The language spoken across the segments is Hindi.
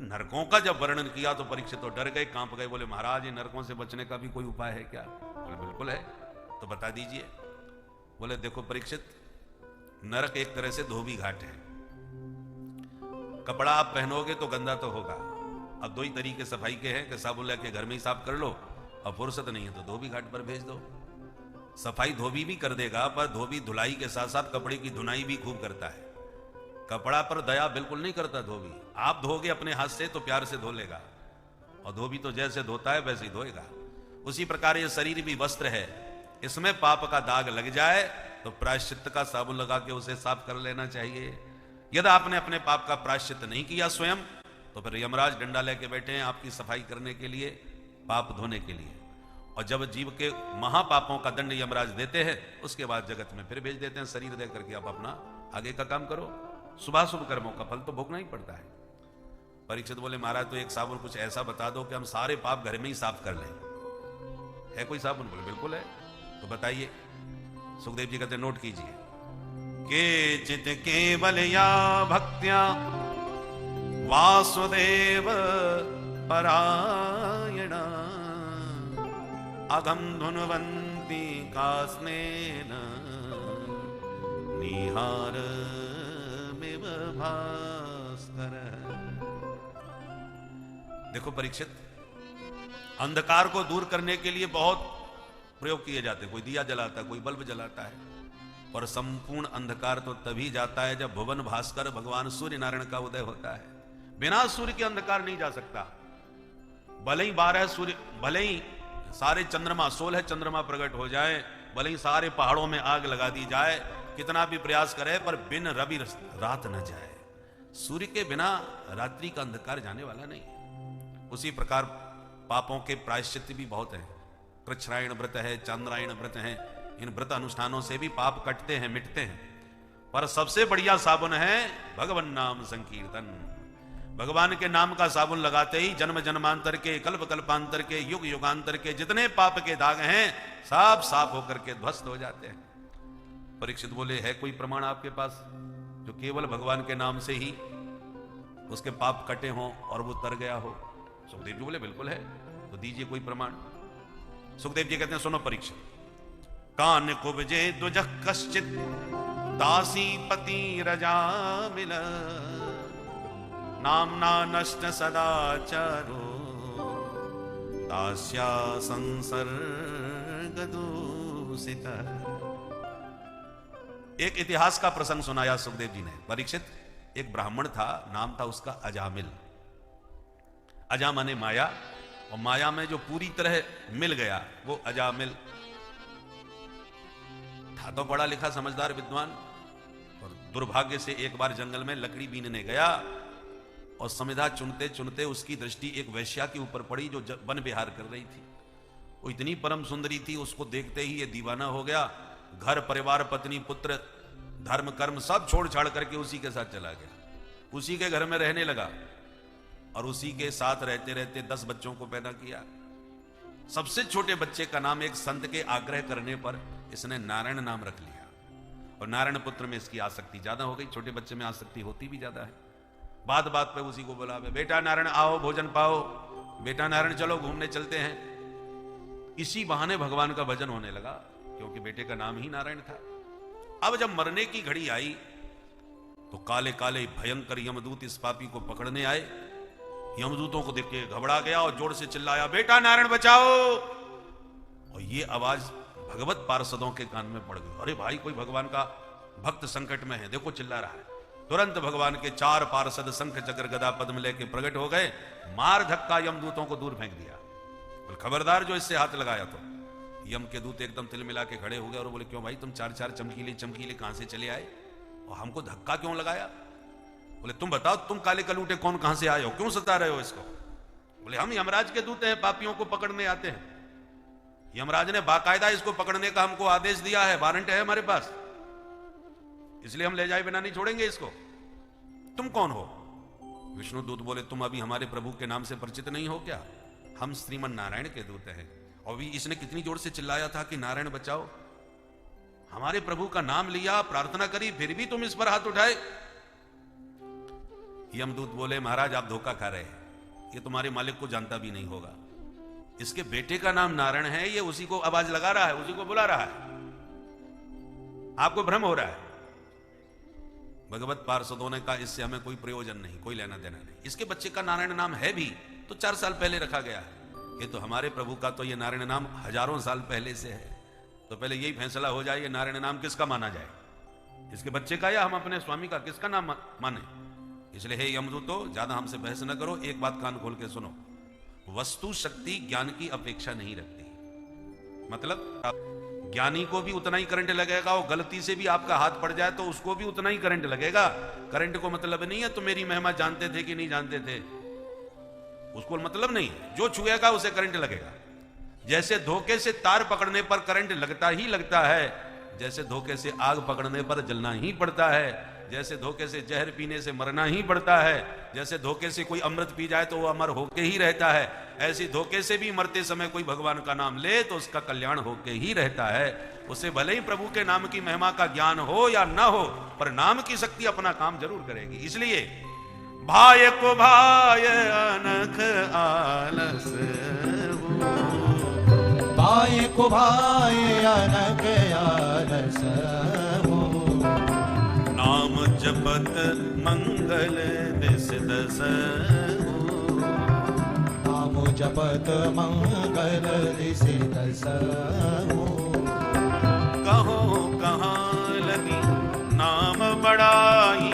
नरकों का जब वर्णन किया तो परीक्षित तो डर गए, कांप गए, बोले महाराज ये नरकों से बचने का भी कोई उपाय है क्या? बोले बिल्कुल है, तो बता दीजिए। बोले देखो परीक्षित, नरक एक तरह से धोबी घाट है। कपड़ा आप पहनोगे तो गंदा तो होगा। अब दो ही तरीके सफाई के हैं कि साबुन लेके घर में ही साफ कर लो, और फुर्सत नहीं है तो धोबी घाट पर भेज दो। सफाई धोबी भी कर देगा, पर धोबी धुलाई के साथ साथ कपड़े की धुनाई भी खूब करता है। कपड़ा पर दया बिल्कुल नहीं करता धोबी। आप धोगे अपने हाथ से तो प्यार से धो लेगा, और धोबी तो जैसे धोता है वैसे ही धोएगा। उसी प्रकार ये शरीर भी वस्त्र है, इसमें पाप का दाग लग जाए तो प्रायश्चित का साबुन लगा के उसे साफ कर लेना चाहिए। यदि आपने अपने पाप का प्रायश्चित नहीं किया स्वयं, तो फिर यमराज डंडा लेके बैठे हैं आपकी सफाई करने के लिए, पाप धोने के लिए। और जब जीव के महापापों का दंड यमराज देते हैं, उसके बाद जगत में फिर भेज देते हैं शरीर दे करके आप अपना आगे का काम करो। शुभाशुभ कर्मों का फल तो भोगना ही पड़ता है। परीक्षित बोले महाराज तो एक साबुन कुछ ऐसा बता दो कि हम सारे पाप घर में ही साफ कर लें। है कोई साबुन? बोले बिल्कुल है, तो बताइए। सुखदेव जी कहते नोट कीजिए। के चित केवल या भक्त्या वासुदेव परायण अगम धुनवंती कास्नेन निहार मिव भास्कर। देखो परीक्षित, अंधकार को दूर करने के लिए बहुत प्रयोग किए जाते हैं। कोई दिया जलाता है, कोई बल्ब जलाता है, और संपूर्ण अंधकार तो तभी जाता है जब भुवन भास्कर भगवान सूर्य नारायण का उदय होता है। बिना सूर्य के अंधकार नहीं जा सकता। भले ही 12 सूर्य, भले ही सारे चंद्रमा 16 चंद्रमा प्रकट हो जाए, भले ही सारे पहाड़ों में आग लगा दी जाए, कितना भी प्रयास करे, पर बिन रवि रात न जाए। सूर्य के बिना रात्रि का अंधकार जाने वाला नहीं। उसी प्रकार पापों के प्रायश्चित भी बहुत हैं। कृच्छ्रायण व्रत है, चांद्रायण व्रत है, इन व्रत अनुष्ठानों से भी पाप कटते हैं, मिटते हैं। पर सबसे बढ़िया साबुन है भगवान नाम संकीर्तन। भगवान के नाम का साबुन लगाते ही जन्म जन्मांतर के, कल्प कल्पांतर के, युग युगांतर के जितने पाप के दाग हैं सब साफ होकर के ध्वस्त हो जाते हैं। परीक्षित बोले है कोई प्रमाण आपके पास जो केवल भगवान के नाम से ही उसके पाप कटे हों और वो तर गया हो? सुखदेव जी बोले बिल्कुल है, तो दीजिए कोई प्रमाण। सुखदेव जी कहते हैं सुनो परीक्षित, कान कुबजे दुजह कश्चित दासी पति रजा मिल नामना नष्ट सदाचारो दास्या संसर्ग दूषित। एक इतिहास का प्रसंग सुनाया सुखदेव जी ने। परीक्षित, एक ब्राह्मण था, नाम था उसका अजामिल। अजा माने माया, और माया में जो पूरी तरह मिल गया वो अजामिल था। तो पढ़ा लिखा समझदार विद्वान, और दुर्भाग्य से एक बार जंगल में लकड़ी बीनने गया, और संविधा चुनते चुनते उसकी दृष्टि एक वैश्या के ऊपर पड़ी जो वन विहार कर रही थी। वो इतनी परम सुंदरी थी, उसको देखते ही ये दीवाना हो गया। घर परिवार, पत्नी पुत्र, धर्म कर्म सब छोड़ छाड़ करके उसी के साथ चला गया। उसी के घर में रहने लगा, और उसी के साथ रहते रहते 10 बच्चों को पैदा किया। सबसे छोटे बच्चे का नाम एक संत के आग्रह करने पर इसने नारायण नाम रख लिया, और नारायण पुत्र में इसकी आसक्ति ज्यादा हो गई। छोटे बच्चे में आसक्ति होती भी ज्यादा है। बात बात पे उसी को बोला, बेटा नारायण आओ भोजन पाओ, बेटा नारायण चलो घूमने चलते हैं। इसी बहाने भगवान का भजन होने लगा, क्योंकि बेटे का नाम ही नारायण था। अब जब मरने की घड़ी आई तो काले काले भयंकर यमदूत इस पापी को पकड़ने आए। यमदूतों को देख के घबरा गया और जोर से चिल्लाया, बेटा नारायण बचाओ। और ये आवाज भगवत पार्षदों के कान में पड़ गई। अरे भाई, कोई भगवान का भक्त संकट में है, देखो चिल्ला रहा है। तुरंत भगवान के 4 पार्षद शंख चक्र गदा पद्म लेके प्रकट हो गए, मार धक्का यमदूतों को दूर फेंक दिया। बोले खबरदार जो इससे हाथ लगाया। तो यम के दूत एकदम तिल मिला के खड़े हो गए और बोले क्यों भाई, तुम 4 चमकीले चमकीले कहां से चले आए और हमको धक्का क्यों लगाया? बोले तुम बताओ, तुम काले कलूटे कौन कहां से आए हो, क्यों सता रहे हो इसको? बोले हम यमराज के दूत हैं, पापियों को पकड़ने आते हैं। यमराज ने बाकायदा इसको पकड़ने का हमको आदेश दिया है, वारंट है हमारे पास, इसलिए हम ले जाए बिना नहीं छोड़ेंगे इसको। तुम कौन हो? विष्णु दूत बोले तुम अभी हमारे प्रभु के नाम से परिचित नहीं हो क्या? हम श्रीमन नारायण के दूत हैं। और भी इसने कितनी जोर से चिल्लाया था कि नारायण बचाओ, हमारे प्रभु का नाम लिया, प्रार्थना करी, फिर भी तुम इस पर हाथ उठाए। यमदूत बोले महाराज आप धोखा खा रहे हैं, ये तुम्हारे मालिक को जानता भी नहीं होगा। इसके बेटे का नाम नारायण है, ये उसी को आवाज लगा रहा है, उसी को बुला रहा है, आपको भ्रम हो रहा है। भगवत पार्षदों ने कहा इससे हमें कोई प्रयोजन नहीं, कोई लेना देना नहीं। इसके बच्चे का नारायण नाम है भी तो 4 साल पहले रखा गया है, ये तो हमारे प्रभु का तो ये नारायण नाम हजारों साल पहले से है। तो पहले यही फैसला हो जाए ये नारायण नाम किसका माना जाए, इसके बच्चे का या हम अपने स्वामी का, किसका नाम माने। इसलिए हे यमदूतो ज्यादा हमसे बहस न करो, एक बात कान खोल के सुनो, वस्तु शक्ति ज्ञान की अपेक्षा नहीं रखती। मतलब ज्ञानी को भी उतना ही करंट लगेगा, और गलती से भी आपका हाथ पड़ जाए तो उसको भी उतना ही करंट लगेगा। करंट को मतलब नहीं है तो मेरी महिमा जानते थे कि नहीं जानते थे, उसको मतलब नहीं है, जो छुएगा उसे करंट लगेगा। जैसे धोखे से तार पकड़ने पर करंट लगता ही लगता है, जैसे धोखे से आग पकड़ने पर जलना ही पड़ता है, जैसे धोखे से जहर पीने से मरना ही पड़ता है, जैसे धोखे से कोई अमृत पी जाए तो वो अमर होके ही रहता है, ऐसी धोखे से भी मरते समय कोई भगवान का नाम ले तो उसका कल्याण होके ही रहता है। उसे भले ही प्रभु के नाम की महिमा का ज्ञान हो या ना हो, पर नाम की शक्ति अपना काम जरूर करेगी। इसलिए भाय को भाय अनख आलस, भाय को भाय अनख आलस, नाम जपत मंगल दिस दस, नाम जपत मंगल दिस दस, कहो कहाँ लगी नाम बड़ाई,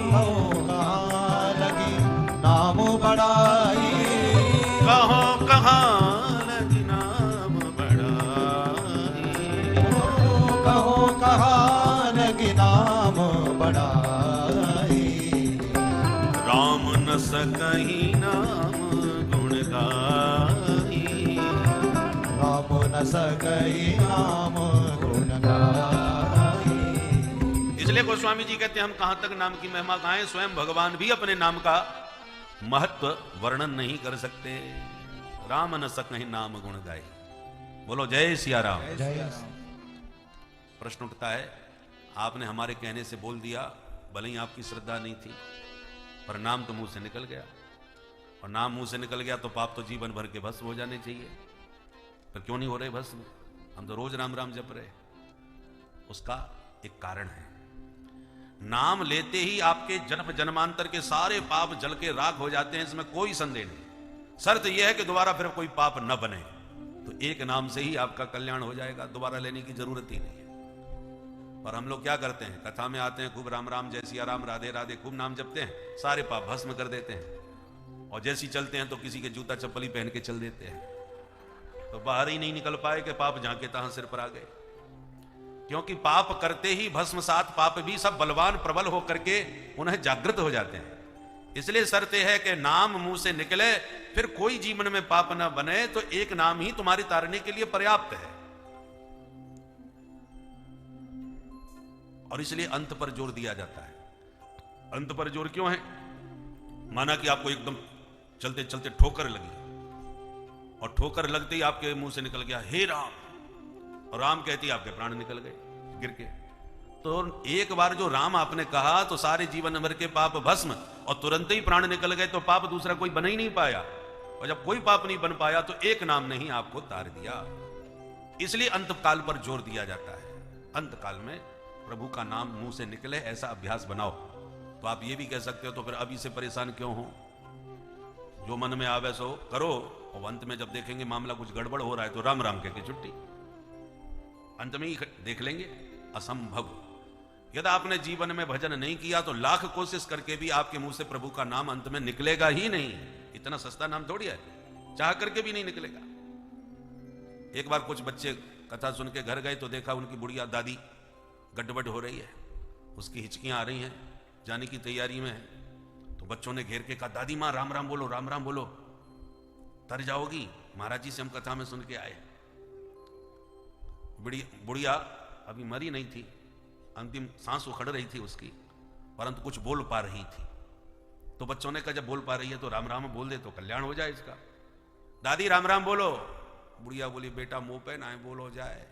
कहो कहाँ लगी नाम बड़ाई, कहो कहाँ लगी नाम बड़ाई, कहो कहाँ लगी नाम बड़ाई, राम न सकहीं नाम गुण गाई, राम न सकई नाम गुण गाई। इसलिए गोस्वामी जी कहते हैं हम कहां तक नाम की महिमा गाएं, स्वयं भगवान भी अपने नाम का महत्व वर्णन नहीं कर सकते। राम न सकहीं नाम गुण गाए। बोलो जय सिया राम। जय प्रश्न उठता है, आपने हमारे कहने से बोल दिया, भले ही आपकी श्रद्धा नहीं थी, पर नाम तो मुंह से निकल गया, और नाम मुंह से निकल गया तो पाप तो जीवन भर के भस्म हो जाने चाहिए, पर क्यों नहीं हो रहे भस्म? हम तो रोज राम राम जप रहे। उसका एक कारण है, नाम लेते ही आपके जन्म जन्मांतर के सारे पाप जल के राख हो जाते हैं, इसमें कोई संदेह नहीं। शर्त यह है कि दोबारा फिर कोई पाप न बने, तो एक नाम से ही आपका कल्याण हो जाएगा, दोबारा लेने की जरूरत ही नहीं है। पर हम लोग क्या करते हैं, कथा में आते हैं, खूब राम राम जय सिया राम राधे राधे खूब नाम जपते हैं, सारे पाप भस्म कर देते हैं, और जैसी चलते हैं तो किसी के जूता चप्पल ही पहन के चल देते हैं, तो बाहर ही नहीं निकल पाए कि पाप जहां के तहां सिर पर आ गए। क्योंकि पाप करते ही भस्म सात पाप भी सब बलवान प्रबल होकर के उन्हें जागृत हो जाते हैं। इसलिए शर्त है कि नाम मुंह से निकले, फिर कोई जीवन में पाप ना बने, तो एक नाम ही तुम्हारी तारने के लिए पर्याप्त है। और इसलिए अंत पर जोर दिया जाता है। अंत पर जोर क्यों है? माना कि आपको एकदम चलते चलते ठोकर लगी, और ठोकर लगते ही आपके मुंह से निकल गया हे राम, और राम कहती आपके प्राण निकल गए गिर के। तो एक बार जो राम आपने कहा तो सारे जीवन भर के पाप भस्म, और तुरंत ही प्राण निकल गए, तो पाप दूसरा कोई बन ही नहीं पाया। और जब कोई पाप नहीं बन पाया तो एक नाम ने ही आपको तार दिया। इसलिए अंत काल पर जोर दिया जाता है। अंत काल में प्रभु का नाम मुंह से निकले, ऐसा अभ्यास बनाओ। तो आप ये भी कह सकते हो तो फिर अभी से परेशान क्यों हो, जो मन में आवे सो करो, और अंत में जब देखेंगे मामला कुछ गड़बड़ हो रहा है तो राम राम कह के छुट्टी, अंत में ही देख लेंगे। असंभव। यदि आपने जीवन में भजन नहीं किया तो लाख कोशिश करके भी आपके मुंह से प्रभु का नाम अंत में निकलेगा ही नहीं। इतना सस्ता नाम थोड़ी है, चाह करके भी नहीं निकलेगा। एक बार कुछ बच्चे कथा सुन के घर गए तो देखा उनकी बुढ़िया दादी गड़बड़ हो रही है, उसकी हिचकियां आ रही हैं, जाने की तैयारी में है। तो बच्चों ने घेर के कहा दादी माँ राम राम बोलो, राम राम बोलो, तर जाओगी, महाराज जी से हम कथा में सुन के आए। बुढ़िया अभी मरी नहीं थी, अंतिम सांस उखड़ रही थी उसकी, परंतु कुछ बोल पा रही थी। तो बच्चों ने कहा जब बोल पा रही है तो राम राम बोल दे तो कल्याण हो जाए इसका। दादी राम राम बोलो। बुढ़िया बोली बेटा मुंह पे ना बोलो जाए।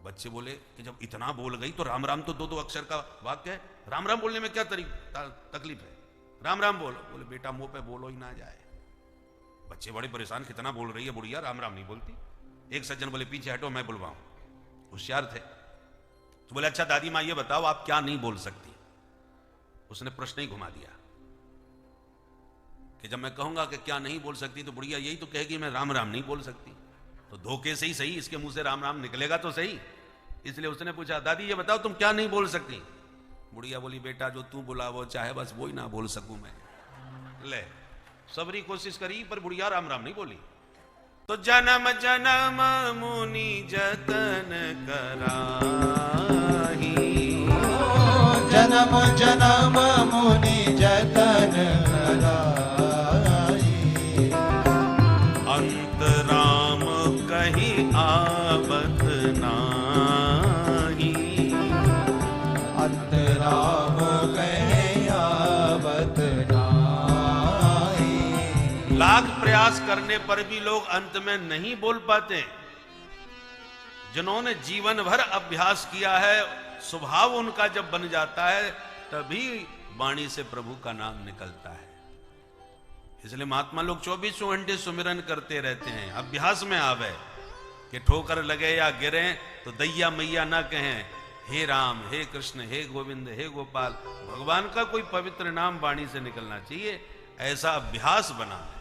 बच्चे बोले कि जब इतना बोल गई तो राम राम तो दो दो अक्षर का वाक्य है, राम राम बोलने में क्या तकलीफ है। राम राम बोलो। बोले बेटा मुंह पे बोलो ही ना जाए। बच्चे बड़े परेशान, कितना बोल रही है बुढ़िया, राम राम नहीं बोलती। एक सज्जन बोले पीछे हटो मैं बुलवाऊं, होशियार थे। तो बोले अच्छा दादी माँ ये बताओ आप क्या नहीं बोल सकती। उसने प्रश्न ही घुमा दिया कि जब मैं कहूंगा कि क्या नहीं बोल सकती तो बुढ़िया यही तो कहेगी मैं राम राम नहीं बोल सकती। तो धोखे से ही सही इसके मुंह से राम राम निकलेगा तो सही। इसलिए उसने पूछा दादी ये बताओ तुम क्या नहीं बोल सकती। बुढ़िया बोली बेटा जो तू बुला वो चाहे बस वो ही ना बोल सकूं मैं। ले सबरी कोशिश करी पर बुढ़िया राम राम नहीं बोली। तो जन्म जन्म मुनि जतन कराही, जन्म जन्म मुनि जतन कराई, अंत राम कहीं आवत नाही, अंत राम कहे आवत नाही। लाख प्रयास करने पर भी लोग अंत में नहीं बोल पाते। जिन्होंने जीवन भर अभ्यास किया है, स्वभाव उनका जब बन जाता है तभी वाणी से प्रभु का नाम निकलता है। इसलिए महात्मा लोग 24 घंटे सुमिरन करते रहते हैं। अभ्यास में आवे कि ठोकर लगे या गिरे तो दैया मैया ना कहें हे राम हे कृष्ण हे गोविंद हे गोपाल। भगवान का कोई पवित्र नाम वाणी से निकलना चाहिए, ऐसा अभ्यास बना है।